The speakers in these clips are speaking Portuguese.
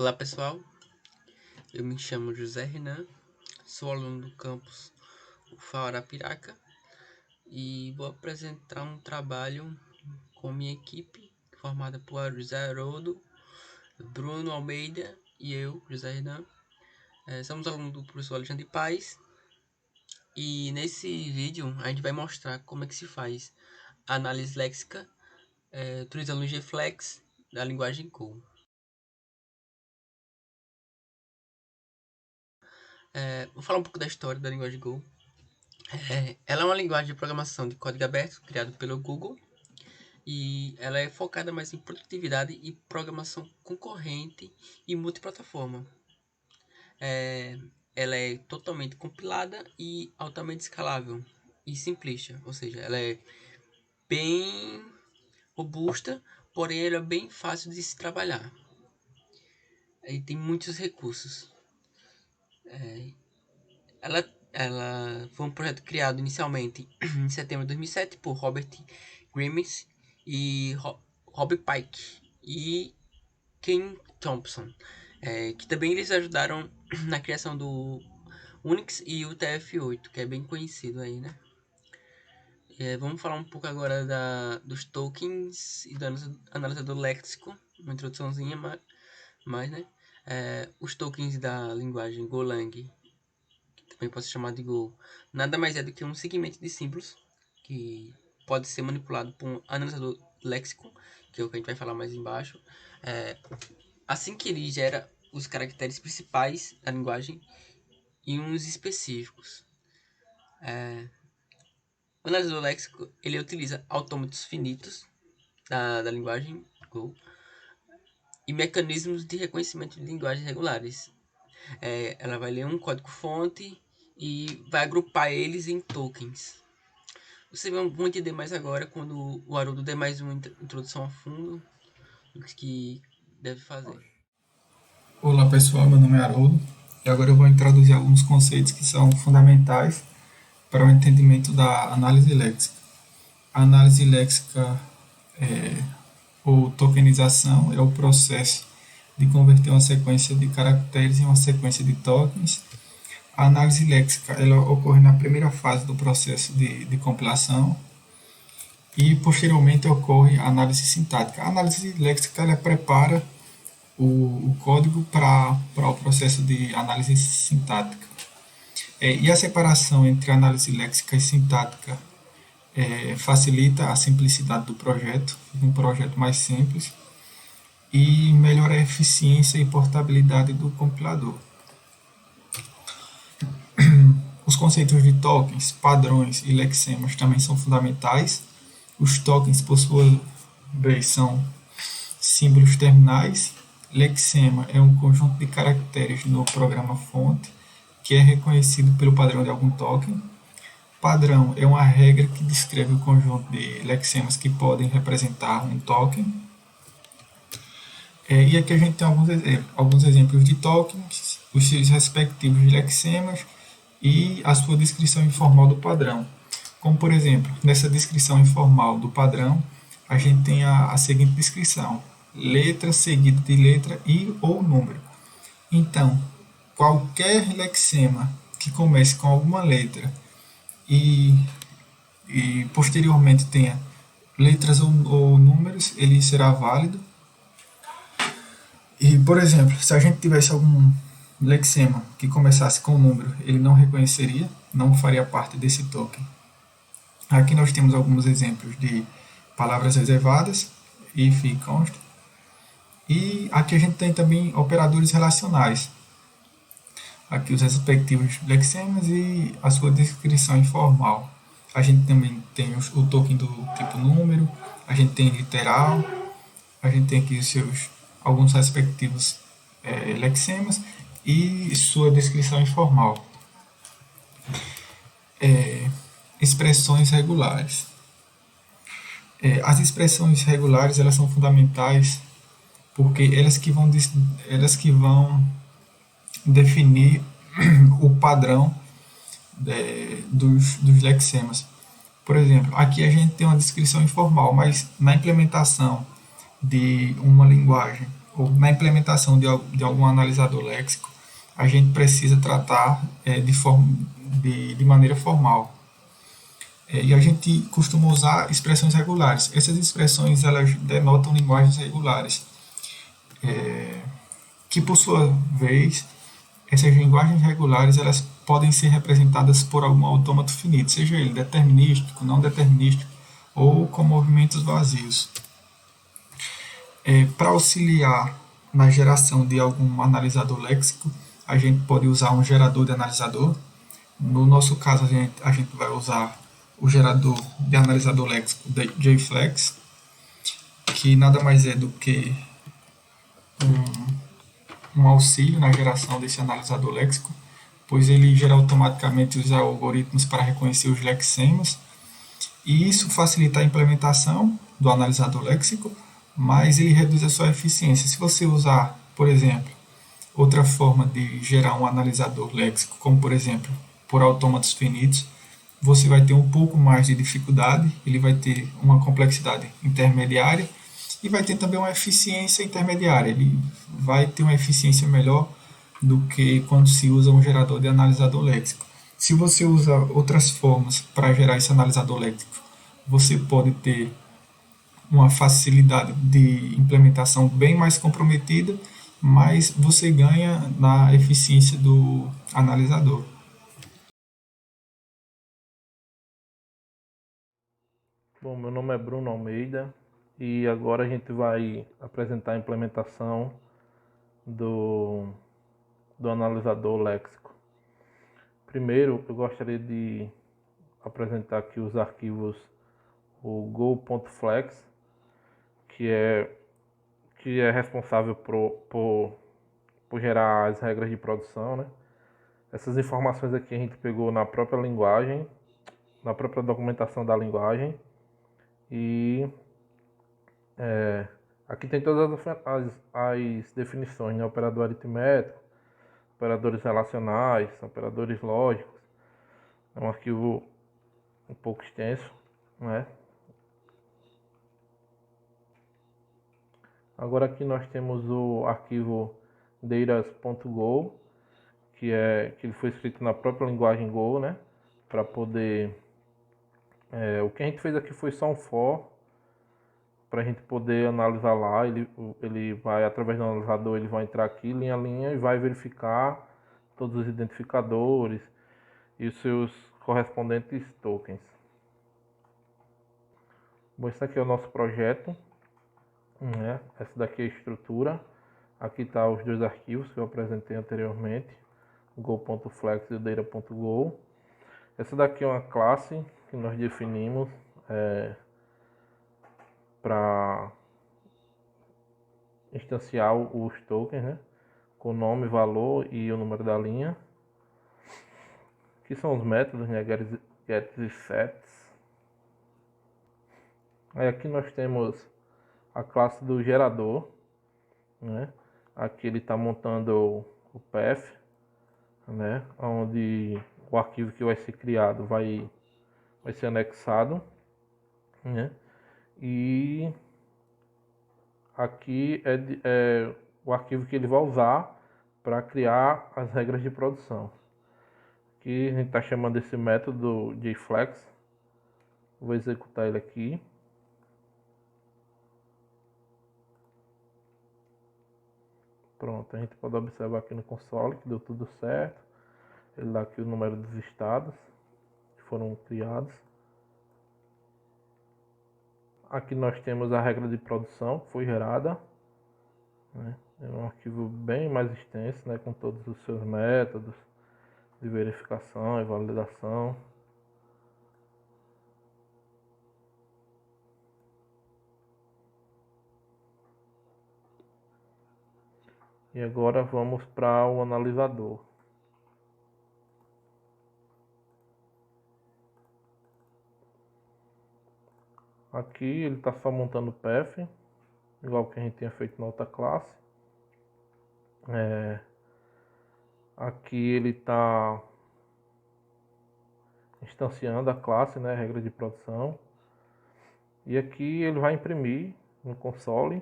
Olá pessoal, eu me chamo José Renan, sou aluno do campus UFAL Arapiraca e vou apresentar um trabalho com minha equipe, formada por José Haroldo, Bruno Almeida e eu, José Renan. Somos alunos do professor Alexandre Paes e nesse vídeo a gente vai mostrar como é que se faz a análise léxica utilizando o Gflex da linguagem Go. Vou falar um pouco da história da linguagem Go. Ela é uma linguagem de programação de código aberto criada pelo Google e ela é focada mais em produtividade e programação concorrente e multiplataforma. Ela é totalmente compilada e altamente escalável e simplista, ou seja, ela é bem robusta, porém ela é bem fácil de se trabalhar. E tem muitos recursos. Ela foi um projeto criado inicialmente em setembro de 2007 por Robert Grimes e Rob Pike e Ken Thompson, que também eles ajudaram na criação do Unix e o TF8, que é bem conhecido aí, né? Vamos falar um pouco agora dos tokens e da análise do léxico, uma introduçãozinha mais, né? Os tokens da linguagem Golang, também pode ser chamado de Go, nada mais é do que um segmento de símbolos que pode ser manipulado por um analisador léxico, que é o que a gente vai falar mais embaixo, assim que ele gera os caracteres principais da linguagem e uns específicos. O analisador léxico ele utiliza autômatos finitos da linguagem Go e mecanismos de reconhecimento de linguagens regulares. Ela vai ler um código-fonte e vai agrupar eles em tokens. Vocês vão entender mais agora quando o Haroldo der mais uma introdução a fundo do que deve fazer. Olá pessoal, meu nome é Haroldo e agora eu vou introduzir alguns conceitos que são fundamentais para o entendimento da análise léxica. A análise léxica ou tokenização é o processo de converter uma sequência de caracteres em uma sequência de tokens. A análise léxica ela ocorre na primeira fase do processo de compilação e posteriormente ocorre a análise sintática. A análise léxica ela prepara o código para o processo de análise sintática. E a separação entre análise léxica e sintática facilita a simplicidade do projeto, um projeto mais simples, e melhora a eficiência e portabilidade do compilador. Os conceitos de tokens, padrões e lexemas também são fundamentais. Os tokens, por sua vez, são símbolos terminais. Lexema é um conjunto de caracteres no programa-fonte que é reconhecido pelo padrão de algum token. Padrão é uma regra que descreve o conjunto de lexemas que podem representar um token. E aqui a gente tem alguns exemplos de tokens, os seus respectivos lexemas e a sua descrição informal do padrão. Como, por exemplo, nessa descrição informal do padrão, a gente tem a seguinte descrição: letra seguida de letra e ou número. Então, qualquer lexema que comece com alguma letra e posteriormente tenha letras ou números, ele será válido. E, por exemplo, se a gente tivesse algum lexema que começasse com número, ele não reconheceria, não faria parte desse token. Aqui nós temos alguns exemplos de palavras reservadas, if e const. E aqui a gente tem também operadores relacionais. Aqui os respectivos lexemas e a sua descrição informal. A gente também tem o token do tipo número, a gente tem literal, a gente tem aqui alguns respectivos lexemas e sua descrição informal. Expressões regulares. As expressões regulares elas são fundamentais porque elas que vão definir o padrão dos lexemas. Por exemplo, aqui a gente tem uma descrição informal, mas na implementação de uma linguagem ou na implementação de algum analisador léxico, a gente precisa tratar de maneira formal. E a gente costuma usar expressões regulares. Essas expressões elas denotam linguagens regulares, que por sua vez, essas linguagens regulares elas podem ser representadas por algum autômato finito, seja ele determinístico, não determinístico ou com movimentos vazios. Para auxiliar na geração de algum analisador léxico, a gente pode usar um gerador de analisador. No nosso caso, a gente vai usar o gerador de analisador léxico JFlex, que nada mais é do que um auxílio na geração desse analisador léxico, pois ele gera automaticamente os algoritmos para reconhecer os lexemas, e isso facilita a implementação do analisador léxico, mas ele reduz a sua eficiência. Se você usar, por exemplo, outra forma de gerar um analisador léxico, como por exemplo, por autômatos finitos, você vai ter um pouco mais de dificuldade, ele vai ter uma complexidade intermediária e vai ter também uma eficiência intermediária. Ele vai ter uma eficiência melhor do que quando se usa um gerador de analisador léxico. Se você usa outras formas para gerar esse analisador léxico, você pode ter uma facilidade de implementação bem mais comprometida, mas você ganha na eficiência do analisador. Bom, meu nome é Bruno Almeida e agora a gente vai apresentar a implementação do, do analisador léxico. Primeiro, eu gostaria de apresentar aqui os arquivos, o go.flex, que é responsável por gerar as regras de produção, né? Essas informações aqui a gente pegou na própria linguagem, na própria documentação da linguagem. E aqui tem todas as definições, né? Operador aritmético, operadores relacionais, operadores lógicos. É um arquivo um pouco extenso, né? Agora aqui nós temos o arquivo datas.go, que ele foi escrito na própria linguagem Go, né? Para poder o que a gente fez aqui foi só um for para a gente poder analisar lá. Ele vai, através do analisador, ele vai entrar aqui linha a linha e vai verificar todos os identificadores e os seus correspondentes tokens. Bom, esse aqui é o nosso projeto, né? Essa daqui é a estrutura. Aqui está os dois arquivos que eu apresentei anteriormente, go.flex e o data.go. Essa daqui é uma classe que nós definimos para instanciar os tokens, né? Com nome, valor e o número da linha. Aqui são os métodos, né? Gets e sets. Aí aqui nós temos a classe do gerador, né? Aqui ele está montando o path, né? Onde o arquivo que vai ser criado vai ser anexado, né? E aqui é o arquivo que ele vai usar para criar as regras de produção. Aqui a gente está chamando esse método de JFlex. Vou executar ele aqui. Pronto, a gente pode observar aqui no console que deu tudo certo. Ele dá aqui o número dos estados que foram criados. Aqui nós temos a regra de produção que foi gerada, né? É um arquivo bem mais extenso, né? Com todos os seus métodos de verificação e validação. E agora vamos para o analisador. Aqui ele está só montando o path, igual que a gente tinha feito na outra classe. Aqui ele está instanciando a classe, né, regra de produção. E aqui ele vai imprimir no console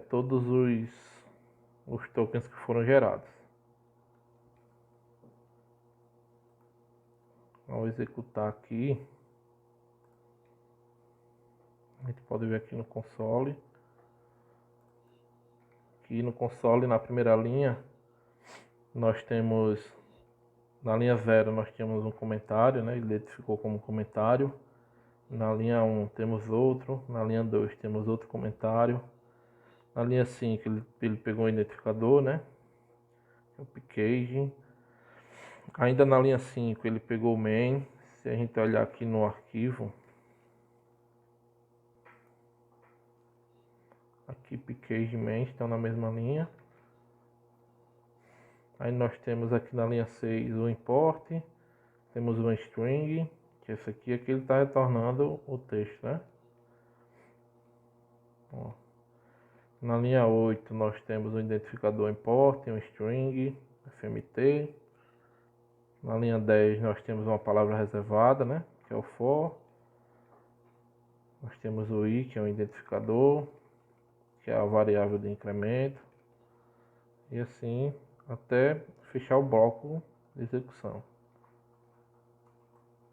todos os tokens que foram gerados. Ao executar aqui, a gente pode ver aqui no console. Aqui no console, na primeira linha, nós temos, na linha 0 nós temos um comentário, né? Ele identificou como comentário. Na linha 1 temos outro, na linha 2 temos outro comentário. Na linha 5 ele pegou o identificador, né? O packaging. Ainda na linha 5 ele pegou o main. Se a gente olhar aqui no arquivo, aqui package main estão na mesma linha. Aí nós temos aqui na linha 6 o import, temos o string, que esse aqui ele está retornando o texto, né? Ó. Na linha 8 nós temos o identificador import, um string, fmt. Na linha 10 nós temos uma palavra reservada, né? Que é o for. Nós temos o i, que é o identificador, que é a variável de incremento. E assim até fechar o bloco de execução.